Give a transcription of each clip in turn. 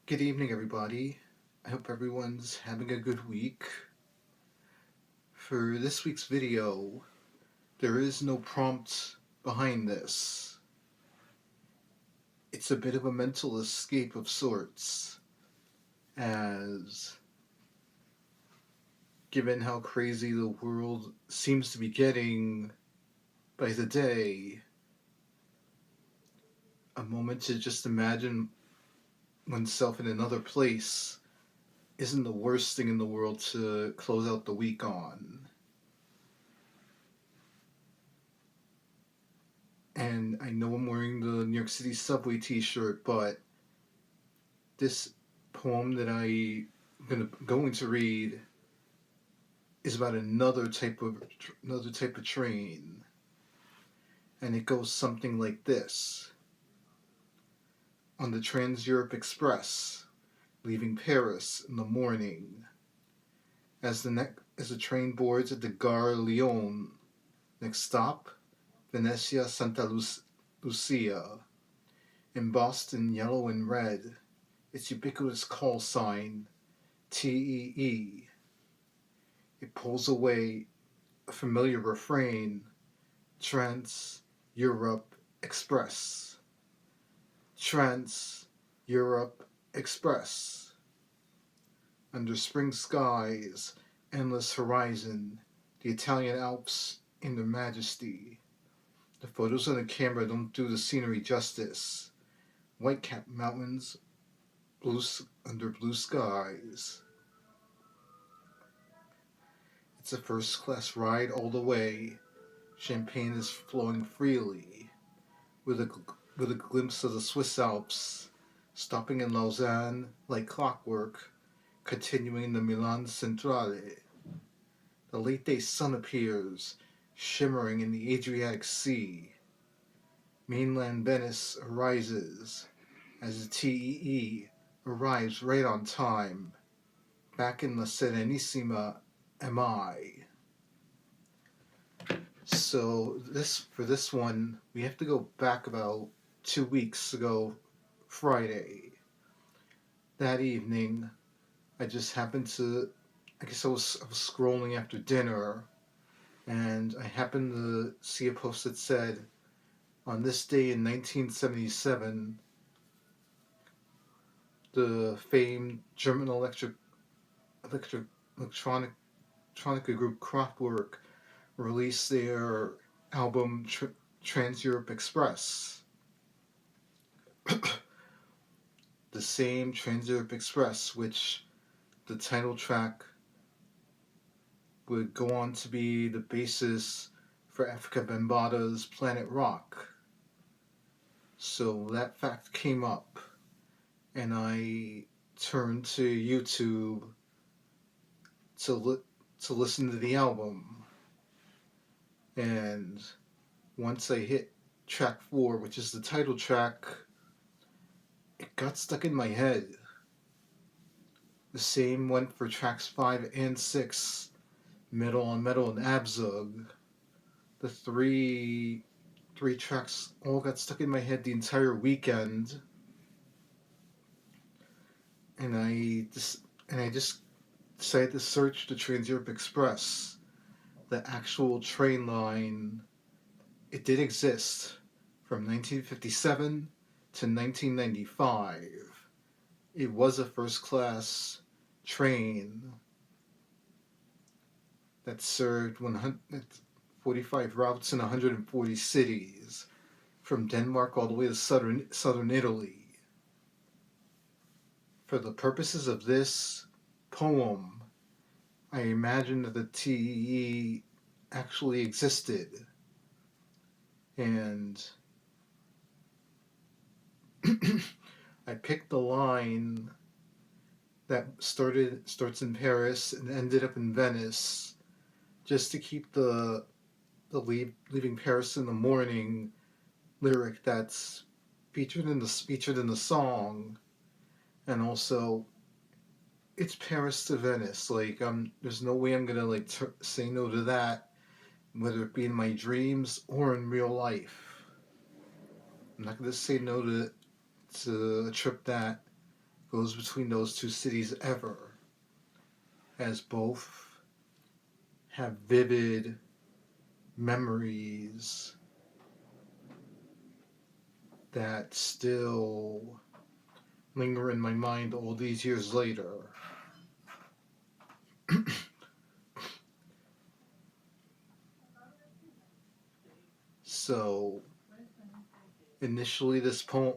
Good evening, everybody. I hope everyone's having a good week. For this week's video, there is no prompt behind this. It's a bit of a mental escape of sorts, as given how crazy the world seems to be getting by the day, a moment to just imagine oneself in another place isn't the worst thing in the world to close out the week on. And I know I'm wearing the New York City subway t-shirt, but this poem that I'm going to read is about another type of train, and it goes something like this. On the Trans-Europe Express, leaving Paris in the morning, as the train boards at the Gare Lyon, next stop, Venezia Santa Lucia, embossed in yellow and red, its ubiquitous call sign, TEE. It pulls away a familiar refrain, Trans-Europe Express. Trans-Europe Express. Under spring skies, endless horizon, the Italian Alps in their majesty. The photos on the camera don't do the scenery justice. White-capped mountains under blue skies. It's a first-class ride all the way. Champagne is flowing freely, with a glimpse of the Swiss Alps, stopping in Lausanne like clockwork, continuing the Milan Centrale. The late-day sun appears, shimmering in the Adriatic Sea. Mainland Venice arises, as the TEE arrives right on time. Back in La Serenissima am I. So for this one, we have to go back about 2 weeks ago, Friday. That evening, I just happened to, I guess I was scrolling after dinner, and I happened to see a post that said, on this day in 1977, the famed German electronica group Kraftwerk released their album Trans-Europe Express. The same Trans-Europe Express, which the title track would go on to be the basis for Afrika Bambaata's Planet Rock. So that fact came up, and I turned to YouTube to listen to the album. And once I hit track 4, which is the title track, it got stuck in my head. The same went for tracks 5 and 6, Metal on Metal and Abzug. The three tracks all got stuck in my head the entire weekend, and I just decided to search the Trans-Europe Express. The actual train line, it did exist from 1957 to 1995. It was a first-class train that served 145 routes in 140 cities, from Denmark all the way to southern Italy. For the purposes of this poem, I imagine that the TEE actually existed, and I picked the line that starts in Paris and ended up in Venice, just to keep the leaving Paris in the morning lyric that's featured in the song, and also it's Paris to Venice. Like, there's no way I'm gonna say no to that, whether it be in my dreams or in real life. I'm not gonna say no to a trip that goes between those two cities ever, as both have vivid memories that still linger in my mind all these years later. So, initially, this poem,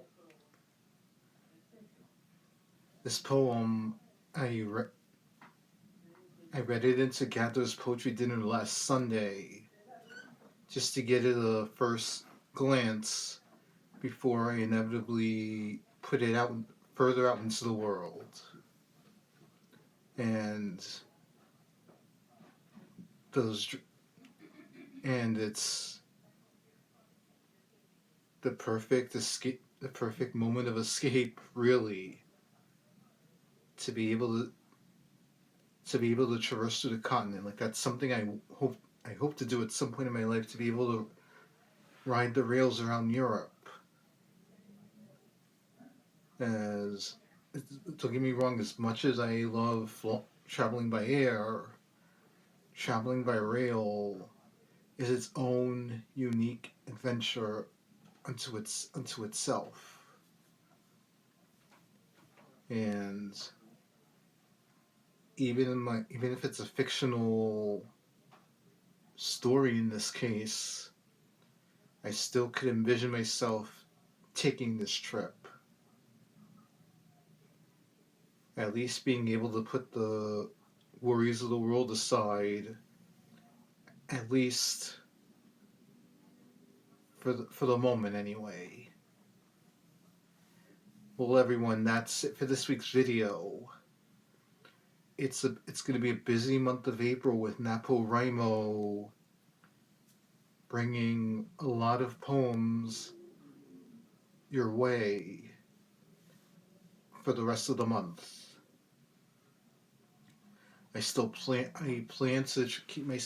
I read it into Gather's poetry dinner last Sunday, just to get it a first glance before I inevitably put it out further out into the world. And those and it's the perfect escape, the perfect moment of escape, really, to be able to traverse through the continent. Like, that's something I hope to do at some point in my life, to be able to ride the rails around Europe. As Don't get me wrong, as much as I love traveling by air, traveling by rail is its own unique adventure unto itself. And even if it's a fictional story in this case, I still could envision myself taking this trip. At least being able to put the worries of the world aside, at least for the moment anyway. Well, everyone, that's it for this week's video. It's going to be a busy month of April with NaPoWriMo bringing a lot of poems your way for the rest of the month. I plan to keep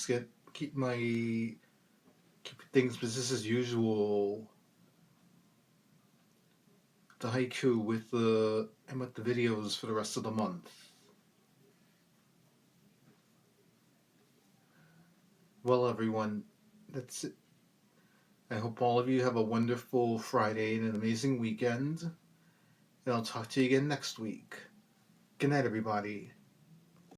things business as usual. The haiku with the videos for the rest of the month. Well, everyone, that's it. I hope all of you have a wonderful Friday and an amazing weekend. And I'll talk to you again next week. Good night, everybody.